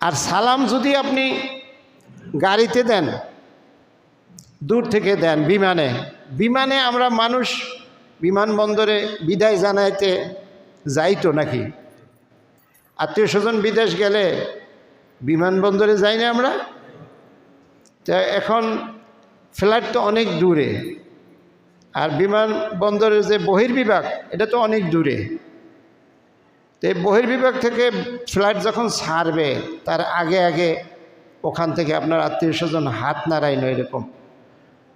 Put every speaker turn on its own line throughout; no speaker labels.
আর সালাম যদি আপনি গাড়িতে দেন, দূর থেকে দেন, বিমানে আমরা মানুষ বিমানবন্দরে বিদায় জানাইতে যাইতো নাকি? আত্মীয় স্বজন বিদেশ গেলে বিমানবন্দরে যাই না আমরা? তা এখন ফ্লাইট তো অনেক দূরে, আর বিমানবন্দরের যে বহির্বিভাগ এটা তো অনেক দূরে। তো এই বহির্বিভাগ থেকে ফ্লাইট যখন ছাড়বে তার আগে আগে ওখান থেকে আপনার আত্মীয় স্বজন হাত নাড়াইনো এরকম।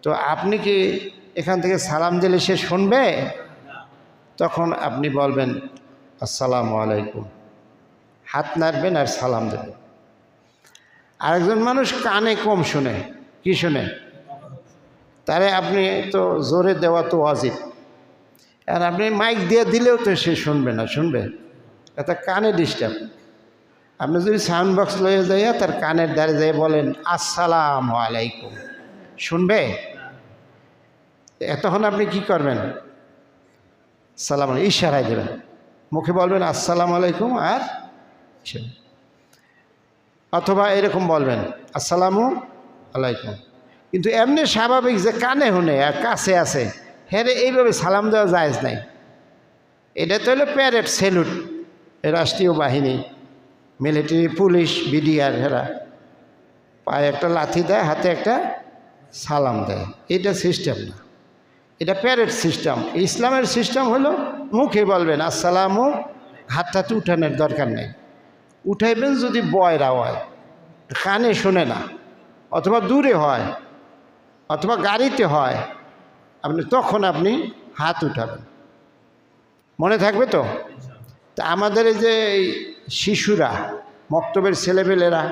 তো আপনি কি এখান থেকে সালাম দিলে সে শুনবে? তখন আপনি বলবেন আসসালামু আলাইকুম, হাত নাড়বেন আর সালাম দেবেন। আরেকজন মানুষ কানে কম শোনে, কি শোনে? তারে আপনি তো জোরে দেওয়া তো ওয়াজিব, আর আপনি মাইক দিয়ে দিলেও তো সে শুনবে না। শুনবে? এটা কানে ডিস্টার্ব। আপনি যদি সাউন্ড বক্স লয়ে যাইয়া তার কানের দ্বারে যাই বলেন আসসালামু আলাইকুম, শুনবে? তখন আপনি কি করবেন? সালাম ইশারায় দেবেন, মুখে বলবেন আসসালামু আলাইকুম, আর অথবা এরকম বলবেন আসসালামু আলাইকুম। কিন্তু এমনি স্বাভাবিক যে কানে শুনে আর কাছে আছে, হ্যাঁ এইভাবে সালাম দেওয়া জায়েজ নাই। এটা তো হলো প্যারেড, স্যালুট, রাষ্ট্রীয় বাহিনী, মিলিটারি, পুলিশ, বিডিআর, হেরা পায়ে একটা লাথি দেয়, হাতে একটা সালাম দেয়। এটা সিস্টেম না, এটা প্যারেড সিস্টেম। ইসলামের সিস্টেম হলো মুখে বলবেন আসসালামু, হাতটাতে উঠানোর দরকার নেই। উঠাইবেন যদি বয়রা হয়, কানে শোনে না, অথবা দূরে হয়, অথবা গাড়িতে হয়, তখন আপনি হাত উঠাবেন। মনে থাকবে তো? তা আমাদের এই যে শিশুরা, মক্তবের ছেলেপেলেরা